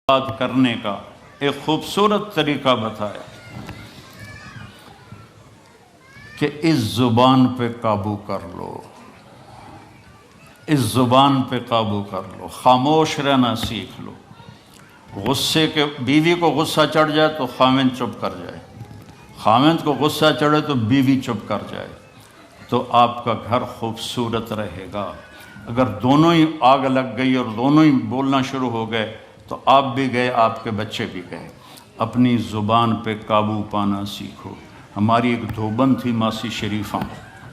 بات کرنے کا ایک خوبصورت طریقہ بتایا کہ اس زبان پہ قابو کر لو، اس زبان پہ قابو کر لو، خاموش رہنا سیکھ لو۔ غصے کے بیوی کو غصہ چڑھ جائے تو خاوند چپ کر جائے، خاوند کو غصہ چڑھے تو بیوی چپ کر جائے، تو آپ کا گھر خوبصورت رہے گا۔ اگر دونوں ہی آگ لگ گئی اور دونوں ہی بولنا شروع ہو گئے تو آپ بھی گئے، آپ کے بچے بھی گئے۔ اپنی زبان پہ قابو پانا سیکھو۔ ہماری ایک دھوبن تھی ماسی شریفہ،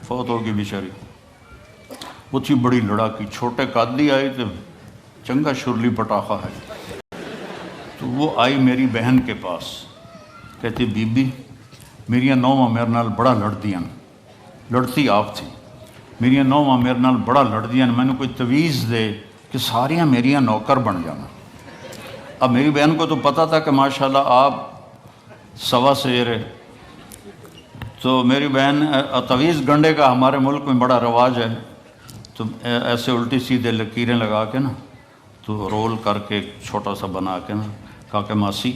فوت ہوگی بیچاری، وہ تھی بڑی لڑاکی، چھوٹے قادری آئے تھے، چنگا شرلی پٹاخہ ہے، تو وہ آئی میری بہن کے پاس، کہتی بی بی میریاں نوواں میرے نال بڑا لڑدیاں، لڑتی آپ تھی، میریاں نوواں میرے نال بڑا لڑدیاں، میں نے کوئی تویز دے کہ ساریاں میریاں نوکر بن جانا۔ اب میری بہن کو تو پتہ تھا کہ ماشاءاللہ آپ سوا سیر ہے، تو میری بہن تویز گنڈے کا ہمارے ملک میں بڑا رواج ہے، تو ایسے الٹی سیدھے لکیریں لگا کے نا، تو رول کر کے چھوٹا سا بنا کے نا، کہا کہ ماسی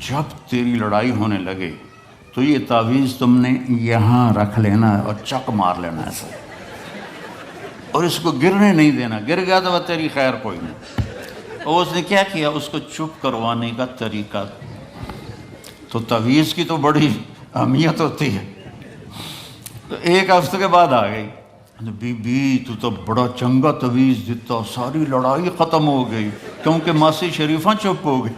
جب تیری لڑائی ہونے لگے تو یہ تعویذ تم نے یہاں رکھ لینا اور چک مار لینا ایسا، اور اس کو گرنے نہیں دینا، گر گیا تو وہ تیری خیر کوئی نہیں۔ اور اس نے کیا کیا، اس کو چپ کروانے کا طریقہ، تو تعویذ کی تو بڑی اہمیت ہوتی ہے۔ تو ایک ہفتے کے بعد آ گئی، بی بی تو بڑا چنگا تعویذ دیتا، ساری لڑائی ختم ہو گئی کیونکہ ماسی شریفہ چپ ہو گئی۔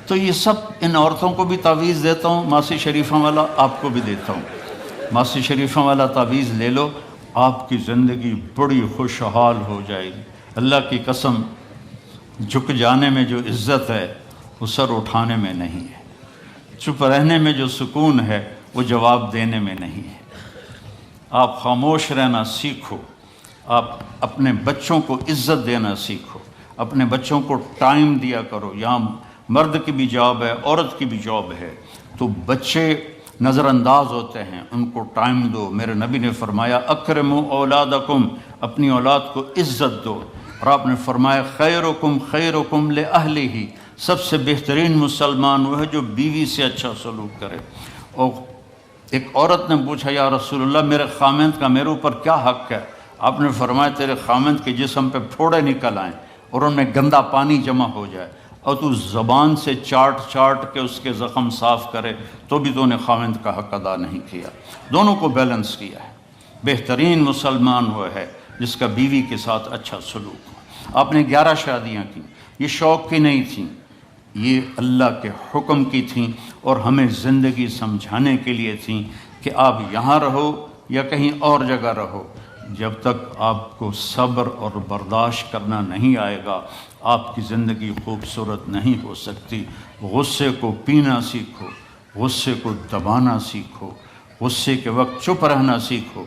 تو یہ سب ان عورتوں کو بھی تعویذ دیتا ہوں، ماسی شریفہ والا آپ کو بھی دیتا ہوں۔ ماسی شریفہ والا تعویذ لے لو، آپ کی زندگی بڑی خوشحال ہو جائے گی۔ اللہ کی قسم، جھک جانے میں جو عزت ہے وہ سر اٹھانے میں نہیں ہے، چپ رہنے میں جو سکون ہے وہ جواب دینے میں نہیں ہے۔ آپ خاموش رہنا سیکھو، آپ اپنے بچوں کو عزت دینا سیکھو، اپنے بچوں کو ٹائم دیا کرو۔ یہاں مرد کی بھی جاب ہے، عورت کی بھی جاب ہے، تو بچے نظر انداز ہوتے ہیں، ان کو ٹائم دو۔ میرے نبی نے فرمایا اکرموا اولادکم، اپنی اولاد کو عزت دو، اور آپ نے فرمایا خیرکم خیرکم لأہلہ، سب سے بہترین مسلمان وہ ہے جو بیوی سے اچھا سلوک کرے۔ اور ایک عورت نے پوچھا یا رسول اللہ میرے خامند کا میرے اوپر کیا حق ہے؟ آپ نے فرمایا تیرے خامند کے جسم پہ پھوڑے نکل آئیں اور ان میں گندا پانی جمع ہو جائے، اور تو زبان سے چاٹ چاٹ کے اس کے زخم صاف کرے، تو بھی تو نے خامند کا حق ادا نہیں کیا۔ دونوں کو بیلنس کیا ہے۔ بہترین مسلمان وہ ہے جس کا بیوی کے ساتھ اچھا سلوک ہو۔ آپ نے 11 شادیاں کی، یہ شوق کی نہیں تھیں، یہ اللہ کے حکم کی تھیں، اور ہمیں زندگی سمجھانے کے لیے تھیں کہ آپ یہاں رہو یا کہیں اور جگہ رہو، جب تک آپ کو صبر اور برداشت کرنا نہیں آئے گا آپ کی زندگی خوبصورت نہیں ہو سکتی۔ غصے کو پینا سیکھو، غصے کو دبانا سیکھو، غصے کے وقت چپ رہنا سیکھو،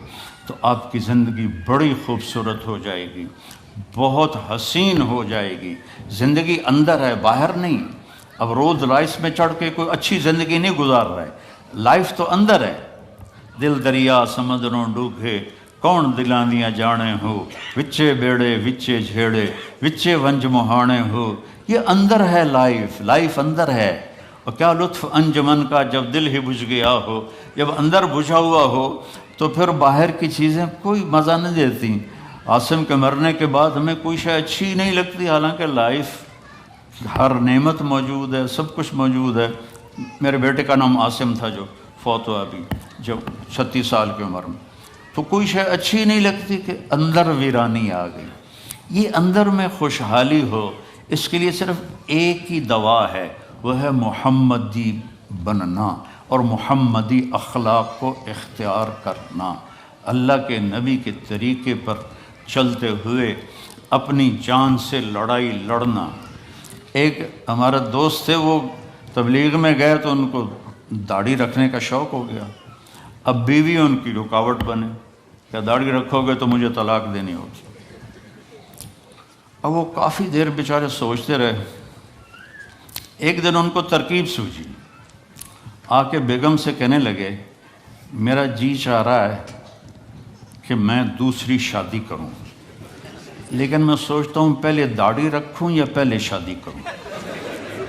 تو آپ کی زندگی بڑی خوبصورت ہو جائے گی، بہت حسین ہو جائے گی۔ زندگی اندر ہے، باہر نہیں۔ اب رولز رائس میں چڑھ کے کوئی اچھی زندگی نہیں گزار رہا ہے، لائف تو اندر ہے۔ دل دریا سمندروں ڈوبے کون دلانیاں جانے ہو، وچے بیڑے وچے جھیڑے وچے ونج مہانے ہو، یہ اندر ہے، لائف اندر ہے۔ اور کیا لطف انجمن کا جب دل ہی بجھ گیا ہو، جب اندر بجھا ہوا ہو تو پھر باہر کی چیزیں کوئی مزہ نہیں دیتی۔ عاصم کے مرنے کے بعد ہمیں کوئی شے اچھی نہیں لگتی، حالانکہ لائف ہر نعمت موجود ہے، سب کچھ موجود ہے۔ میرے بیٹے کا نام عاصم تھا جو فوت ہوا ابھی، جب 36 سال کی عمر میں، تو کوئی شے اچھی نہیں لگتی کہ اندر ویرانی آ گئی۔ یہ اندر میں خوشحالی ہو، اس کے لیے صرف ایک ہی دوا ہے، وہ ہے محمدی بننا اور محمدی اخلاق کو اختیار کرنا، اللہ کے نبی کے طریقے پر چلتے ہوئے اپنی جان سے لڑائی لڑنا۔ ایک ہمارا دوست تھے، وہ تبلیغ میں گئے تو ان کو داڑھی رکھنے کا شوق ہو گیا، اب بیوی ان کی رکاوٹ بنے، کہ داڑھی رکھو گے تو مجھے طلاق دینی ہوگی۔ اب وہ کافی دیر بیچارے سوچتے رہے، ایک دن ان کو ترکیب سوجھی، آ کے بیگم سے کہنے لگے میرا جی چاہ رہا ہے کہ میں دوسری شادی کروں۔ لیکن میں سوچتا ہوں پہلے داڑھی رکھوں یا پہلے شادی کروں؟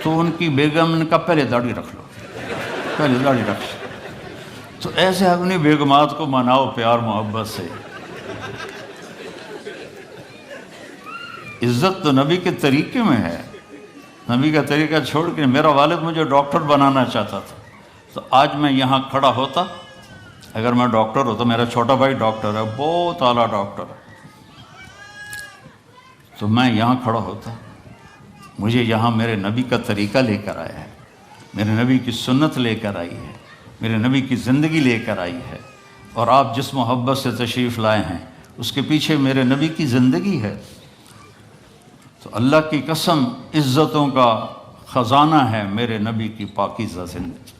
تو ان کی بیگم نے کہا پہلے داڑھی رکھ لو، پہلے داڑھی رکھ لو۔ تو ایسے اپنی بیگمات کو مناؤ پیار محبت سے۔ عزت تو نبی کے طریقے میں ہے، نبی کا طریقہ چھوڑ کے۔ میرا والد مجھے ڈاکٹر بنانا چاہتا تھا، تو آج میں یہاں کھڑا ہوتا، اگر میں ڈاکٹر ہوتا، میرا چھوٹا بھائی ڈاکٹر ہے، بہت اعلیٰ ڈاکٹر ہے، تو میں یہاں کھڑا ہوتا۔ مجھے یہاں میرے نبی کا طریقہ لے کر آیا ہے، میرے نبی کی سنت لے کر آئی ہے، میرے نبی کی زندگی لے کر آئی ہے، اور آپ جس محبت سے تشریف لائے ہیں اس کے پیچھے میرے نبی کی زندگی ہے۔ تو اللہ کی قسم، عزتوں کا خزانہ ہے میرے نبی کی پاکیزہ زندگی۔